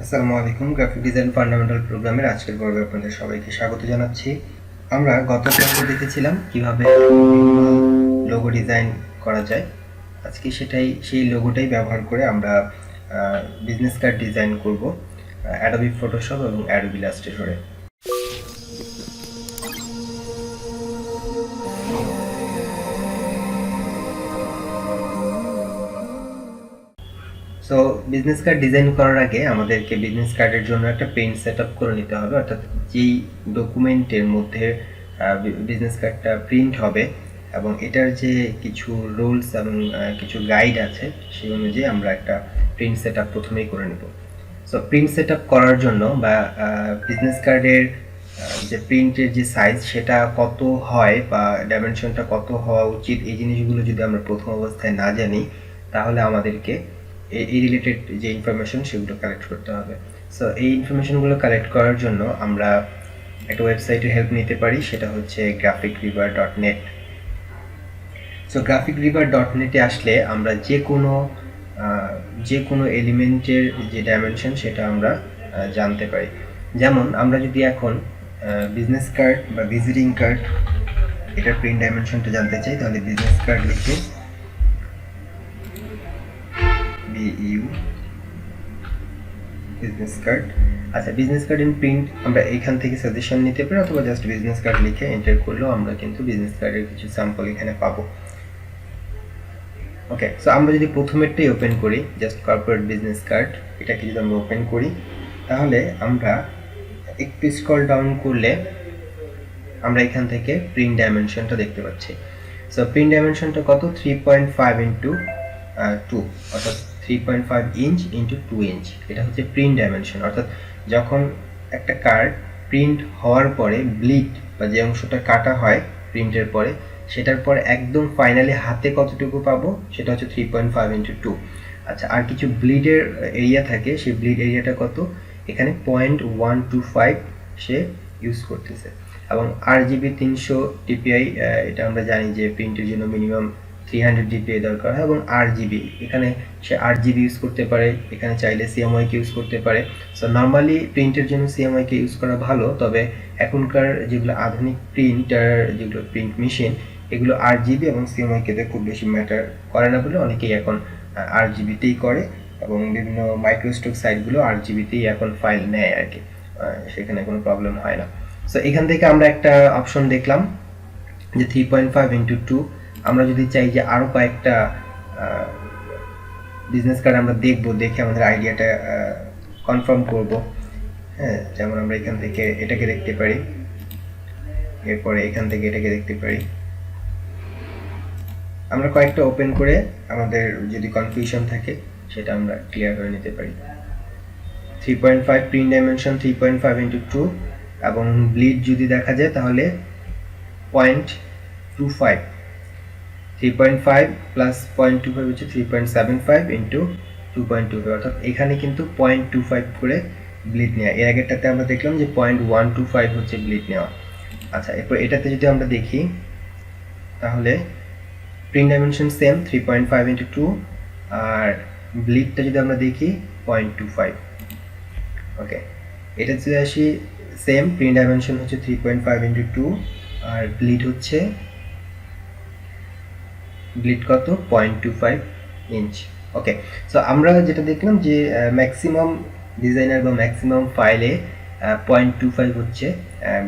আসসালামু আলাইকুম। Graphic design fundamental প্রোগ্রামের আজকের পর্বে আপনাদের সবাইকে স্বাগত জানাচ্ছি। আমরা গত পর্বে দেখেছিলাম কিভাবে লোগো ডিজাইন করা যায়। আজকে সেই লোগোটাই ব্যবহার করে আমরা বিজনেস কার্ড ডিজাইন করব অ্যাডোবি ফটোশপ এবং অ্যাডোবি ইলাস্ট্রেটরে। সো বিজনেস কার্ড ডিজাইন করার আগে আমাদেরকে বিজনেস কার্ডের জন্য একটা প্রিন্ট সেট আপ করে নিতে হবে, অর্থাৎ যেই ডকুমেন্টের মধ্যে বিজনেস কার্ডটা প্রিন্ট হবে এবং এটার যে কিছু রুলস এবং কিছু গাইড আছে সেই অনুযায়ী আমরা একটা প্রিন্ট সেট আপ প্রথমেই করে নেব। সো প্রিন্ট সেট আপ করার জন্য বা বিজনেস কার্ডের যে প্রিন্টের যে সাইজ সেটা কত হয় বা ডাইমেনশনটা কত হওয়া উচিত, এই জিনিসগুলো যদি আমরা প্রথম অবস্থায় না জানি তাহলে আমাদেরকে এই রিলেটেড যে ইনফরমেশন সেগুলো কালেক্ট করতে হবে। সো এই ইনফরমেশনগুলো কালেক্ট করার জন্য আমরা একটা ওয়েবসাইটের হেল্প নিতে পারি, সেটা হচ্ছে graphicriver.net। সো graphicriver.net-এ আসলে আমরা যে কোনো এলিমেন্টের যে ডাইমেনশন সেটা আমরা জানতে পারি। যেমন আমরা যদি এখন বিজনেস কার্ড বা ভিজিটিং কার্ড এটার প্রিন্ট ডাইমেনশনটা জানতে চাই, তাহলে বিজনেস কার্ড লিখে বিজনেস কার্ড। আচ্ছা, বিজনেস কার্ড ইন প্রিন্ট আমরা এখান থেকে সাজেশন নিতে পারি, অথবা জাস্ট বিজনেস কার্ড লিখে এন্টার করলেও আমরা কিন্তু বিজনেস কার্ডের কিছু স্যাম্পল এখানে পাবো। ওকে, সো আমরা যদি প্রথমেরটাই ওপেন করি, জাস্ট কর্পোরেট বিজনেস কার্ড, এটাকে যদি আমরা ওপেন করি তাহলে আমরা একটু স্ক্রল ডাউন করলে আমরা এখান থেকে প্রিন্ট ডাইমেনশনটা দেখতে পাচ্ছি। সো প্রিন্ট ডাইমেনশনটা কত? 3.5x2, অর্থাৎ 3.5 ইঞ্চ ইন্টু 2 ইঞ্চ। এটা হচ্ছে প্রিন্ট ডাইমেনশন, অর্থাৎ যখন একটা কার্ড প্রিন্ট হওয়ার পরে ব্লিড বা যে অংশটা কাটা হয় প্রিন্টের পরে, সেটার পর একদম ফাইনালি হাতে কতটুকু পাবো সেটা হচ্ছে 3.5x2। আচ্ছা, আর কিছু ব্লিডের এরিয়া থাকে, সেই ব্লিড এরিয়াটা কত? এখানে 0.125 সে ইউজ করতেছে। এবং RGB 300 dpi, এটা আমরা জানি যে প্রিন্টের জন্য মিনিমাম 300 dpi দরকার হয়, এবং RGB এখানে সে RGB ইউজ করতে পারে, এখানে চাইলে CMYK ইউজ করতে পারে। সো নর্মালি প্রিন্টের জন্য CMYK ইউজ করা ভালো, তবে এখনকার যেগুলো আধুনিক প্রিন্টার, যেগুলো প্রিন্ট মেশিন, এগুলো RGB এবং CMYK তে খুব বেশি ম্যাটার করে না বলে অনেকেই এখন RGB তেই করে, এবং বিভিন্ন মাইক্রোস্টক সাইটগুলো RGB তেই এখন ফাইল নেয় আর কি, সেখানে কোনো প্রবলেম হয় না। সো এখান থেকে আমরা একটা অপশন দেখলাম যে 3.5x2। আমরা যদি চাই যে আরো কয়েকটা বিজনেস কার্ড আমরা দেখে আমাদের আইডিয়াটা কনফার্ম করব, হ্যাঁ, যেমন আমরা এখান থেকে এটাকে দেখতে পারি, এরপরে এখান থেকে এটাকে দেখতে পারি। আমরা কয়েকটা ওপেন করে আমাদের যদি কনফিউশন থাকে সেটা আমরা ক্লিয়ার করে নিতে পারি। 3.5 প্রিন্ট ডাইমেনশন 3.5x2, এবং ব্লিড যদি দেখা যায় তাহলে 0.25, 3.5 প্লাস 0.25 হচ্ছে 3.75 ইন্টু 2.25, অর্থাৎ এখানে কিন্তু 0.25 করে ব্লিড নেওয়া। এর আগেরটাতে আমরা দেখলাম যে 0.125 হচ্ছে ব্লিড নেওয়া। আচ্ছা, এরপর এটাতে যদি আমরা দেখি তাহলে প্রিন্ট ডাইমেনশন সেম 3.5x2, আর ব্লিডটা যদি আমরা দেখি 0.25। ওকে, এটা যদি আসি সেম প্রিন্ট ডাইমেনশন হচ্ছে 3.5x2, আর ব্লিড হচ্ছে কত? 0.25 ইঞ্চ। ওকে, সো আমরা যেটা দেখলাম যে ম্যাক্সিমাম ডিজাইনার বা ম্যাক্সিমাম ফাইলে 0.25 হচ্ছে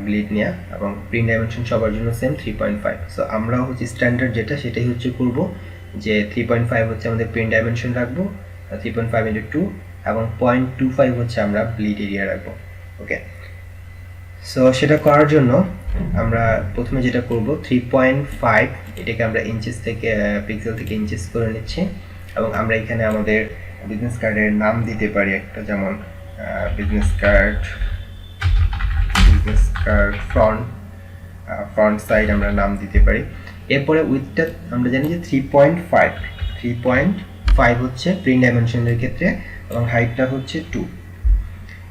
ব্লিড নেওয়া, এবং প্রিন্ট ডাইমেনশন সবার জন্য সেম 3.5। সো আমরা হচ্ছে স্ট্যান্ডার্ড যেটা সেটাই হচ্ছে করব, যে 3.5 হচ্ছে আমাদের প্রিন্ট ডাইমেনশন রাখবো 3.5x2, এবং 0.25 হচ্ছে আমরা ব্লিড এরিয়া রাখবো। ওকে, সো সেটা করার জন্য আমরা প্রথমে যেটা করব 3.5 এটাকে আমরা ইঞ্চেস থেকে পিক্সেল থেকে ইঞ্চেস করে নিচ্ছি, এবং আমরা এখানে আমাদের বিজনেস কার্ডের নাম দিতে পারি একটা, যেমন বিজনেস কার্ড ফ্রন্ট সাইড আমরা নাম দিতে পারি। এরপরে উইথটা আমরা জানি যে 3.5 হচ্ছে প্রিন্ট ডাইমেনশনের ক্ষেত্রে, এবং হাইটটা হচ্ছে 2।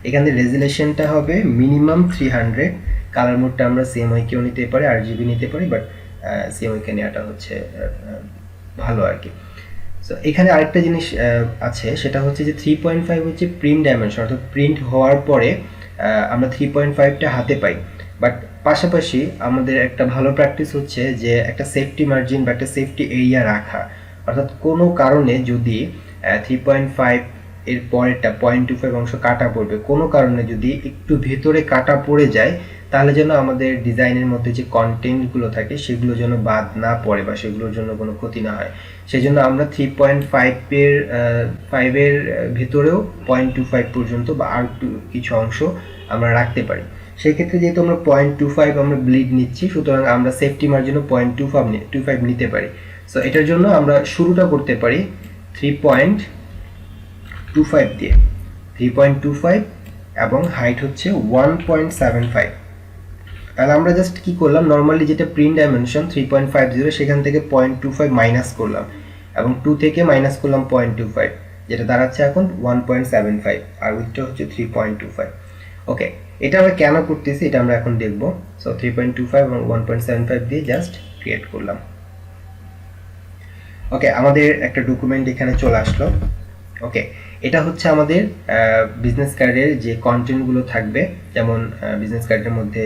এখানে রেজুলেশনটা হবে মিনিমাম 300। কালার মোডটা আমরা CMYK নিতে পারি, RGB নিতে পারি, বাট CMYK নেওয়াটা হচ্ছে ভালো আর কি। সো এখানে আরেকটা জিনিস আছে, সেটা হচ্ছে যে 3.5 হচ্ছে প্রিন্ট ডাইমেনশন, অর্থাৎ প্রিন্ট হওয়ার পরে আমরা 3.5টা হাতে পাই। বাট পাশাপাশি আমাদের একটা ভালো প্র্যাকটিস হচ্ছে যে একটা সেফটি মার্জিন বা একটা সেফটি এরিয়া রাখা, অর্থাৎ কোনো কারণে যদি 3.5 এর পরেরটা 0.25 অংশ কাটা পড়বে, কোনো কারণে যদি একটু ভেতরে কাটা পড়ে যায়, তাহলে যেন আমাদের ডিজাইনের মধ্যে যে কন্টেন্টগুলো থাকে সেগুলো যেন বাদ না পড়ে বা সেগুলোর জন্য কোনো ক্ষতি না হয়। সেই জন্য আমরা 3.5 এর ভেতরেও 0.25 পর্যন্ত বা আর কিছু অংশ আমরা রাখতে পারি। সেই ক্ষেত্রে যেহেতু আমরা 0.25 আমরা ব্লিড নিচ্ছি, সুতরাং আমরা সেফটি মার্জিনও 0.25 নিতে পারি। সো এটার জন্য আমরা শুরুটা করতে পারি 3.25 দিয়ে, 3.25 এবং হাইট হচ্ছে 1.75। তাহলে আমরা জাস্ট কি করলাম, নর্মালি যেটা প্রিন্ট ডাইমেনশন 3.50 সেখান থেকে 0.25 মাইনাস করলাম এবং 2 থেকে মাইনাস করলাম 0.25, যেটা দাঁড়াচ্ছে এখন 1.75 আর উইথটা হচ্ছে 3.25। ওকে, এটা আমরা কেন করতেছি এটা আমরা এখন দেখব। সো 3.25 এবং 1.75 দিয়ে জাস্ট ক্রিয়েট করলাম। ওকে, আমাদের একটা ডকুমেন্ট এখানে চলে আসলো। ওকে, এটা হচ্ছে আমাদের বিজনেস কার্ডের যে কন্টেন্টগুলো থাকবে, যেমন বিজনেস কার্ডের মধ্যে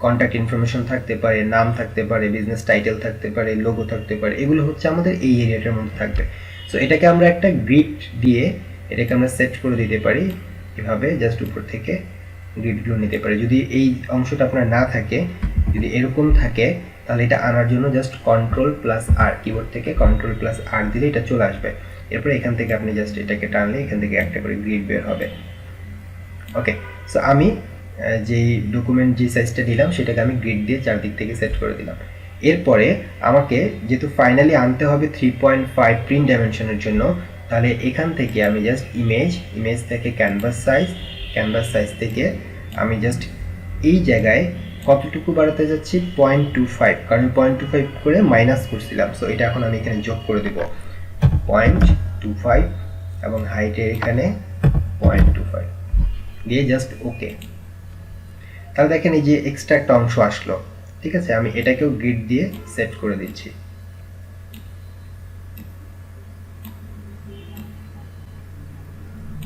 কন্ট্যাক্ট ইনফরমেশন থাকতে পারে, নাম থাকতে পারে, বিজনেস টাইটেল থাকতে পারে, লোগো থাকতে পারে, এগুলো হচ্ছে আমাদের এই এরিয়াটার মধ্যে থাকবে। সো এটাকে আমরা একটা গ্রিড দিয়ে এটাকে আমরা সেট করে দিতে পারি, এভাবে জাস্ট উপর থেকে গ্রিডগুলো নিতে পারি। যদি এই অংশটা আপনার না থাকে, যদি এরকম থাকে, তাহলে এটা আনার জন্য জাস্ট কন্ট্রোল+R, কিবোর্ড থেকে কন্ট্রোল+R দিলে এটা চলে আসবে। এরপরে এখান থেকে আপনি জাস্ট এটাকে টানলে এখান থেকে একটা করে গ্রিড বের হবে। ওকে, সো আমি যেই ডকুমেন্ট যে সাইজটা দিলাম সেটাকে আমি গ্রিড দিয়ে চারদিক থেকে সেট করে দিলাম। এরপরে আমাকে যেহেতু ফাইনালি আনতে হবে 3.5 প্রিন্ট ডাইমেনশনের জন্য, তাহলে এখান থেকে আমি জাস্ট ইমেজ থেকে ক্যানভাস সাইজ থেকে আমি জাস্ট এই জায়গায় কতটুকু বাড়াতে যাচ্ছি, 0.25, কারণ 0.25 করে মাইনাস করছিলাম। সো এটা এখন আমি এখানে যোগ করে দেব 0.25 এবং হাইটের এখানে 0.25 দিয়ে জাস্ট ওকে। তাহলে দেখেন এই যে এক্সট্রা একটা অংশ আসলো। ঠিক আছে, আমি এটাকেও গ্রিড দিয়ে সেট করে দিচ্ছি।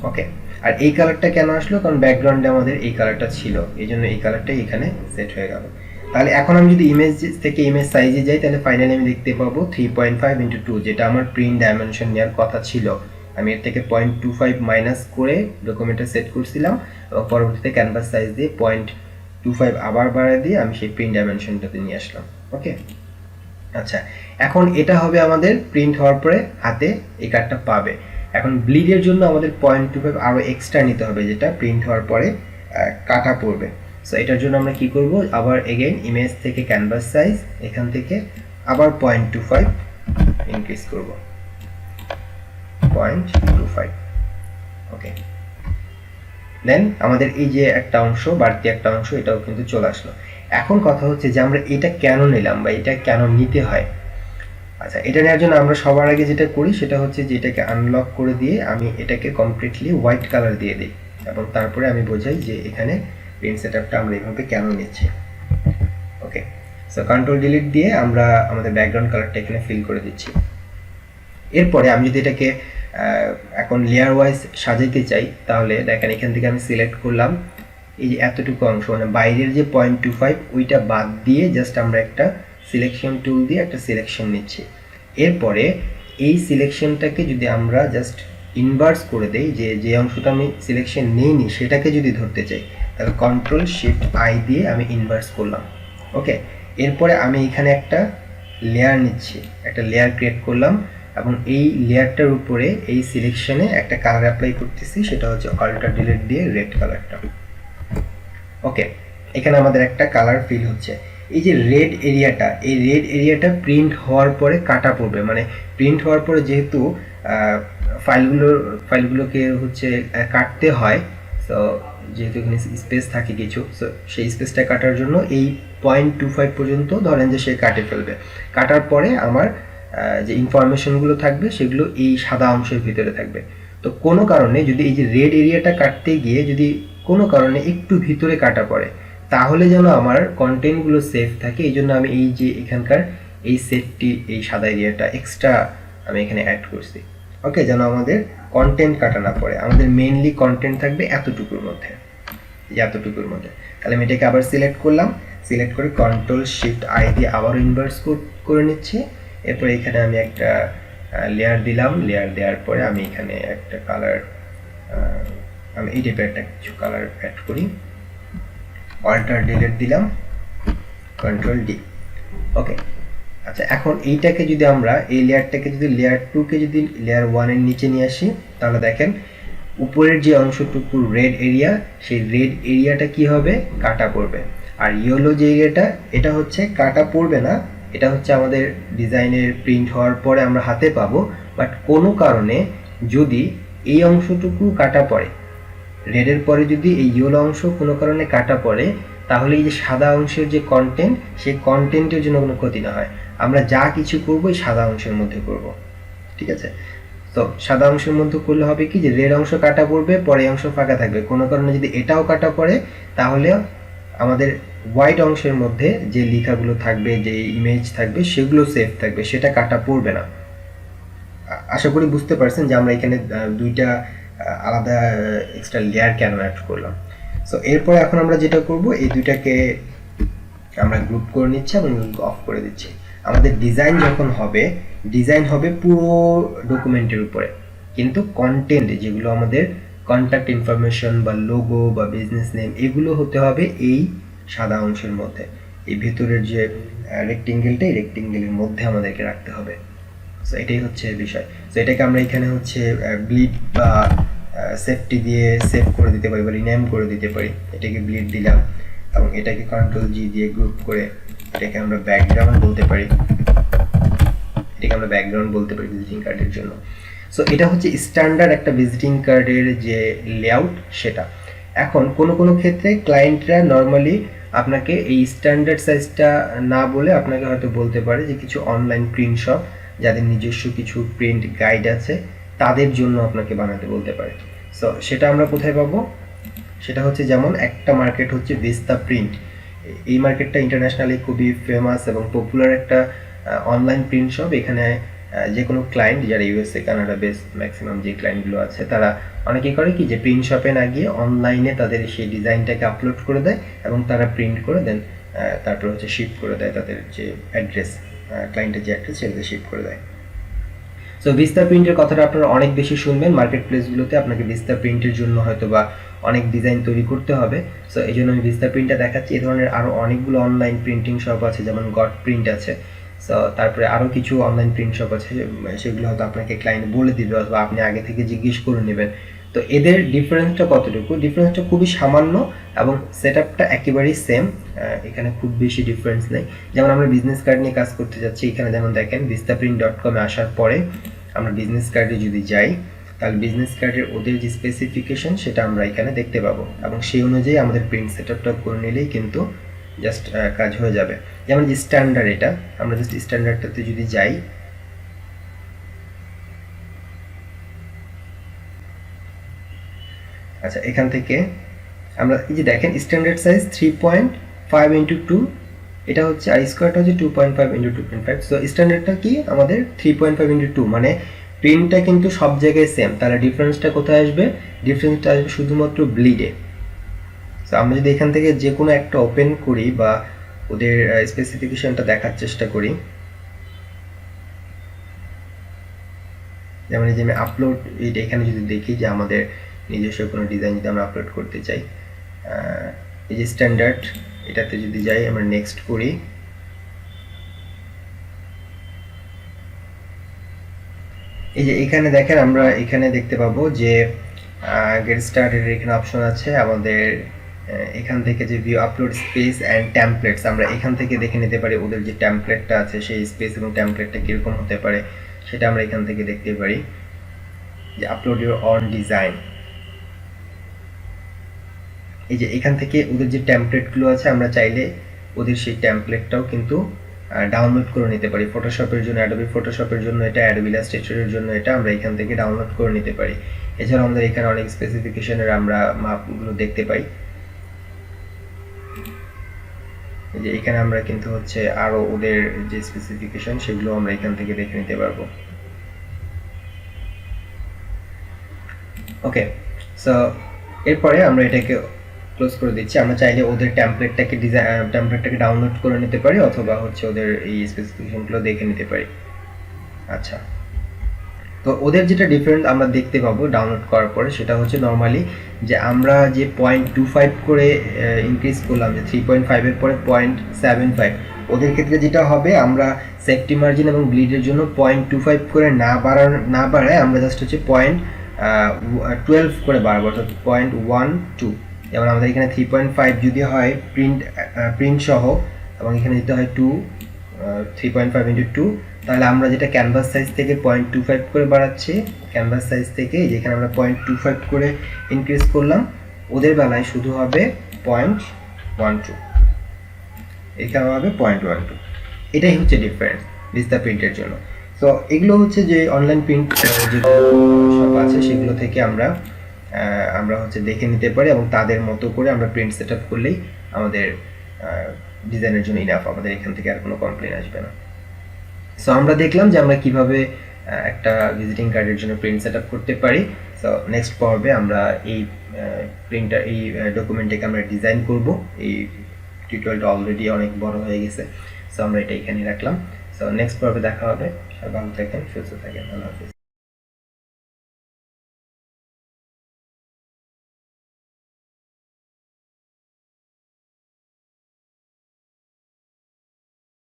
ওকে, আর এই কালারটা কেন আসলো, কারণ ব্যাকগ্রাউন্ডে আমাদের এই কালারটা ছিল, এই জন্য এই কালারটাই এখানে সেট হয়ে গেল। তাহলে এখন আমি যদি ইমেজ থেকে ইমেজ সাইজে যাই, তাহলে ফাইনালি আমি দেখতে পাবো 3.5x2, যেটা আমার প্রিন্ট ডাইমেনশন নেওয়ার কথা ছিল। আমি এর থেকে 0.25 মাইনাস করে ডকুমেন্টে সেট করছিলাম এবং পরবর্তীতে ক্যানভাস সাইজ দিয়ে 0.25 আবার বাড়িয়ে দিয়ে আমি সেই প্রিন্ট ডাইমেনশনটাতে নিয়ে আসলাম। ওকে, আচ্ছা, এখন এটা হবে আমাদের প্রিন্ট হওয়ার পরে হাতে এই কার্ডটা পাবে। এখন ব্লিডের জন্য আমাদের 0.25 আরও এক্সট্রা নিতে হবে, যেটা প্রিন্ট হওয়ার পরে কাটা পড়বে। সো এটার জন্য আমরা কি করব, আবার এগেইন ইমেজ থেকে ক্যানভাস সাইজ, এখান থেকে আবার 0.25 ইনক্রিজ করব, 0.25। ওকে, দেন আমাদের এই যে একটা অংশ, বাড়তি একটা অংশ, এটাও কিন্তু চলে আসলো। এখন কথা হচ্ছে যে আমরা এটা কেন নিলাম বা এটা কেন নিতে হয়। আচ্ছা, এটা নেওয়ার জন্য আমরা সবার আগে যেটা করি সেটা হচ্ছে যে এটাকে আনলক করে দিয়ে আমি এটাকে কমপ্লিটলি হোয়াইট কালার দিয়ে দিই এবং তারপরে আমি বোঝাই যে এখানে প্রিন্ট সেটআপটা আমরা এইভাবে কেন নিচ্ছি। ওকে, সো কন্ট্রোল ডিলিট দিয়ে আমরা আমাদের ব্যাকগ্রাউন্ড কালারটা এখানে ফিল করে দিচ্ছি। এরপরে আমি যদি এটাকে এখন লেয়ার ওয়াইজ সাজাইতে চাই, তাহলে দেখেন এখান থেকে আমি সিলেক্ট করলাম এই যে এতটুকু অংশ, মানে বাইরের যে 0.25 ওইটা বাদ দিয়ে জাস্ট আমরা একটা সিলেকশন টুল দিয়ে একটা সিলেকশন নিচ্ছি। এরপরে এই সিলেকশনটাকে যদি আমরা জাস্ট ইনভার্স করে দেই, যে অংশটা আমি সিলেকশন নিইনি সেটাকে যদি ধরতে চাই, তাহলে Ctrl+Shift+I দিয়ে আমি ইনভার্স করলাম। ওকে, এরপরে আমি এখানে একটা লেয়ার নিচ্ছি, একটা লেয়ার ক্রিয়েট করলাম এবং এই লেয়ারটার উপরে এই সিলেকশনে একটা কালার অ্যাপ্লাই করতেছি, সেটা হচ্ছে অল্টার ডিলিট দিয়ে রেড কালারটা। ওকে, এখানে আমাদের একটা কালার ফিল হচ্ছে। এই যে রেড এরিয়াটা, এই রেড এরিয়াটা প্রিন্ট হওয়ার পরে কাটা পড়বে, মানে প্রিন্ট হওয়ার পরে যেহেতু ফাইলগুলোকে হচ্ছে কাটতে হয়, সো যেহেতু এখানে স্পেস থাকে কিছু, সো সেই স্পেসটা কাটার জন্য এই 0.25 পর্যন্ত ধরেন যে সে কাটে ফেলবে। কাটার পরে আমার যে ইনফরমেশনগুলো থাকবে সেগুলো এই সাদা অংশের ভিতরে থাকবে। তো কোনো কারণে যদি এই যে রেড এরিয়াটা কাটতে গিয়ে যদি কোনো কারণে একটু ভিতরে কাটা পড়ে, তাহলে যেন আমার কন্টেন্টগুলো সেফ থাকে, এই জন্য আমি এই যে এখানকার এই সেটটি, এই সাদা এরিয়াটা এক্সট্রা আমি এখানে অ্যাড করছি। ওকে, যেন আমাদের কন্টেন্ট কাটা না পড়ে। আমাদের মেইনলি কন্টেন্ট থাকবে এতটুকুর মধ্যে, এতটুকুর মধ্যে। তাহলে আমি এটাকে আবার সিলেক্ট করলাম, সিলেক্ট করে কন্ট্রোল শিফট আই দিয়ে আবার ইনভার্স করে নিচ্ছি। এরপর এখানে আমি একটা লেয়ার দিলাম, লেয়ার দেওয়ার পরে আমি এখানে একটা কালার, আমি এই টাইপের একটা কিছু কালার অ্যাড করি, অল্টার ডিলিট দিলাম, কন্ট্রোল ডি। ওকে, আচ্ছা এখন এইটাকে যদি আমরা এই লেয়ারটাকে যদি লেয়ার 2 কে যদি লেয়ার 1 এর নিচে নিয়ে আসি, তাহলে দেখেন উপরের যে অংশটুকু রেড এরিয়া, সেই রেড এরিয়াটা কি হবে, কাটা পড়বে। আর ইয়েলো যে এরিয়াটা, এটা হচ্ছে কাটা পড়বে না, এটা হচ্ছে আমাদের ডিজাইনের প্রিন্ট হওয়ার পরে আমরা হাতে পাবো। বাট কোনো কারণে যদি এই অংশটুকু কাটা পড়ে, রেডের পরে যদি এই ইয়েলো অংশ কোনো কারণে কাটা পড়ে, তাহলে এই যে সাদা অংশের যে কন্টেন্ট, সেই কন্টেন্টের জন্য কোনো ক্ষতি না হয়। আমরা যা কিছু করবো এই সাদা অংশের মধ্যে করব, ঠিক আছে? তো সাদা অংশের মধ্যে করলে হবে কি, যে রেড অংশ কাটা পড়বে, পরে অংশ ফাঁকা থাকবে। কোনো কারণে যদি এটাও কাটা পড়ে, তাহলে আমাদের হোয়াইট অংশের মধ্যে যে লেখাগুলো থাকবে, যে ইমেজ থাকবে, সেগুলো সেভ থাকবে, সেটা কাটা পড়বে না। আশা করি বুঝতে পারছেন যে আমরা এখানে দুইটা আলাদা এক্সট্রা লেয়ার কেন অ্যাড করলাম। সো এরপর এখন আমরা যেটা করব, এই দুইটাকে আমরা গ্রুপ করে নিচ্ছি এবং অফ করে দিচ্ছি। আমাদের ডিজাইন যখন হবে, ডিজাইন হবে পুরো ডকুমেন্টের উপরে, কিন্তু কন্টেন্ট যেগুলো আমাদের কন্ট্যাক্ট ইনফরমেশন বা লোগো বা বিজনেস নেম, এগুলো হতে হবে এই সাদা অংশের মধ্যে। এই ভেতরের যে রেক্টেঙ্গেলটা, এই রেক্টেঙ্গেলের মধ্যে আমাদেরকে রাখতে হবে। সো এটাই হচ্ছে বিষয়। সো এটাকে আমরা এখানে হচ্ছে ব্লিড বা সেফটি দিয়ে সেভ করে দিতে পারি বা রিনেম করে দিতে পারি। এটাকে ব্লিড দিলাম এবং এটাকে কন্ট্রোল জি দিয়ে গ্রুপ করে এটাকে আমরা ব্যাকগ্রাউন্ড বলতে পারি, এটাকে আমরা ব্যাকগ্রাউন্ড বলতে পারি ভিজিটিং কার্ডের জন্য। সো এটা হচ্ছে স্ট্যান্ডার্ড একটা ভিজিটিং কার্ডের যে লেআউট, সেটা। এখন কোনো কোনো ক্ষেত্রে ক্লায়েন্টরা নর্মালি আপনাকে এই স্ট্যান্ডার্ড সাইজটা না বলে আপনাকে হয়তো বলতে পারে যে কিছু অনলাইন প্রিন্ট শপ যাদের নিজস্ব কিছু প্রিন্ট গাইড আছে, তাদের জন্য আপনাকে বানাতে বলতে পারে। সো সেটা আমরা কোথায় পাবো, সেটা হচ্ছে যেমন একটা মার্কেট হচ্ছে ভিস্তা প্রিন্ট। এই মার্কেটটা ইন্টারন্যাশনালি খুবই ফেমাস এবং পপুলার একটা অনলাইন প্রিন্ট শপ। এখানে যে কোনো ক্লায়েন্ট যারা ইউএসএ কানাডা বেস ম্যাক্সিমাম যে ক্লায়েন্টগুলো আছে, তারা অনেকেই করে কি, যে প্রিন্ট শপে না গিয়ে অনলাইনে তাদের সেই ডিজাইনটাকে আপলোড করে দেয় এবং তারা প্রিন্ট করে দেন, তারপর হচ্ছে শিপ করে দেয় তাদের যে অ্যাড্রেস, ক্লায়েন্টের যে অ্যাড্রেস সেটাতে শিপ করে দেয়। সো ভিস্তা প্রিন্টের কথাটা আপনারা অনেক বেশি শুনবেন মার্কেট প্লেসগুলোতে, আপনাকে ভিস্তা প্রিন্টের জন্য হয়তো বা অনেক ডিজাইন তৈরি করতে হবে। সো এই জন্য আমি ভিস্তা প্রিন্টটা দেখাচ্ছি। এই ধরনের আরও অনেকগুলো অনলাইন প্রিন্টিং শপ আছে, যেমন গড প্রিন্ট আছে। সো তারপরে আরও কিছু অনলাইন প্রিন্ট শপ আছে, সেগুলো হয়তো আপনাকে ক্লায়েন্ট বলে দিবে অথবা আপনি আগে থেকে জিজ্ঞেস করে নেবেন। তো এদের ডিফারেন্সটা কতটুকু, ডিফারেন্সটা খুবই সামান্য এবং সেট আপটা একেবারেই সেম, এখানে খুব বেশি ডিফারেন্স নেই। যেমন আমরা বিজনেস কার্ড নিয়ে কাজ করতে যাচ্ছি, এখানে যেমন দেখেন vistaprint.com-এ আসার পরে আমরা বিজনেস কার্ডে যদি যাই, তাহলে বিজনেস কার্ডের ওদের যে স্পেসিফিকেশন সেটা আমরা এখানে দেখতে পাবো এবং সেই অনুযায়ী আমাদের প্রিন্ট সেট আপটা করে নিলেই কিন্তু জাস্ট কাজ হয়ে যাবে। যেমন যে স্ট্যান্ডার্ড, এটা আমরা জাস্ট স্ট্যান্ডার্ডটাতে যদি যাই, আচ্ছা এখান থেকে আমরা এই যে দেখেন স্ট্যান্ডার্ড সাইজ 3.5x2, এটা হচ্ছে, আর স্কোয়ারটা হচ্ছে 2.5x2.5। সো স্ট্যান্ডার্ডটা কি আমাদের 3.5x2, মানে প্রিন্টটা কিন্তু সব জায়গায় সেম। তাহলে ডিফারেন্সটা কোথায় আসবে, ডিফারেন্সটা আসবে শুধুমাত্র ব্লিডে। সো আমরা যদি এখান থেকে যে কোনো একটা ওপেন করি বা ওদের স্পেসিফিকেশনটা দেখার চেষ্টা করি, যেমন এই যে আমি আপলোড, এটা এখানে যদি দেখি যে আমাদের নিজস্ব কোনো ডিজাইন যদি আমরা আপলোড করতে চাই, এই যে স্ট্যান্ডার্ড, এটাতে যদি যাই, আমরা নেক্সট করি, এই যে এখানে দেখেন আমরা এখানে দেখতে পাবো যে গেট স্টার্টেড এখানে অপশন আছে আমাদের। এখান থেকে যে view upload space and templates, আমরা এখান থেকে দেখে নিতে পারি ওদের যে টেমপ্লেটটা আছে সেই স্পেস এবং টেমপ্লেটটা কীরকম হতে পারে, সেটা আমরা এখান থেকে দেখতে পারি। যে আপলোড ইউর অন ডিজাইন, এই যে এখান থেকে ওদের যে টেমপ্লেটগুলো আছে, আমরা চাইলে ওদের সেই টেমপ্লেটটাও কিন্তু ডাউনলোড করে নিতে পারি। ফটোশপের জন্য অ্যাডোবি ফটোশপের জন্য এটা, অ্যাডোবি ইলাস্ট্রেটরের জন্য এটা, আমরা এখান থেকে ডাউনলোড করে নিতে পারি। এছাড়াও আমাদের এখানে অনেক স্পেসিফিকেশনের আমরা মাপগুলো দেখতে পাই। এই যে এখানে আমরা কিন্তু হচ্ছে আরও ওদের যে স্পেসিফিকেশন সেগুলো আমরা এখান থেকে দেখে নিতে পারবো। ওকে, সো এরপরে আমরা এটাকে ক্লোজ করে দিচ্ছি। আমরা চাইলে ওদের টেমপ্লেটটাকে ডাউনলোড করে নিতে পারি, অথবা হচ্ছে ওদের এই স্পেসিফিকেশনগুলো দেখে নিতে পারি। আচ্ছা, তো ওদের যেটা ডিফারেন্স আমরা দেখতে পাবো ডাউনলোড করার পরে, সেটা হচ্ছে নর্মালি যে আমরা যে 0.25 করে ইনক্রিজ করলাম, যে 3.5 এর পরে 0.75, ওদের ক্ষেত্রে যেটা হবে, আমরা সেফটি মার্জিন এবং ব্লিডের জন্য 0.25 করে না বাড়ায় আমরা জাস্ট হচ্ছে 0.12 করে বাড়াবো, অর্থাৎ 0.12। যেমন আমাদের এখানে 3.5 যদি হয় প্রিন্ট সহ, এবং এখানে দিতে হয় 3.5 ইন্টু 2, তাহলে আমরা যেটা ক্যানভাস সাইজ থেকে 0.25 করে বাড়াচ্ছি, ক্যানভাস সাইজ থেকে যেখানে আমরা 0.25 করে ইনক্রিজ করলাম, ওদের বেলায় শুধু হবে 0.12, এখানে হবে 0.12। এটাই হচ্ছে ডিফারেন্স ভিস্তা প্রিন্টের জন্য। সো এগুলো হচ্ছে যে অনলাইন প্রিন্ট যেগুলো সব আছে, সেগুলো থেকে আমরা হচ্ছে দেখে নিতে পারি, এবং তাদের মতো করে আমরা প্রিন্ট সেট আপ করলেই আমাদের ডিজাইনের জন্য ইনাফ, আমাদের এখান থেকে আর কোনো কমপ্লেন আসবে না। সো আমরা দেখলাম যে আমরা কিভাবে একটা ভিজিটিং কার্ডের জন্য প্রিন্ট সেট আপ করতে পারি। সো নেক্সট পর্বে আমরা এই ডকুমেন্টটাকে আমরা ডিজাইন করব। এই টিউটোরিয়ালটা অলরেডি অনেক বড় হয়ে গেছে, সো আমরা এটা এখানেই রাখলাম। সো নেক্সট পর্বে দেখা হবে। সবাই ভালো থাকেন, সুস্থ থাকেন, আল্লাহ হাফিজ।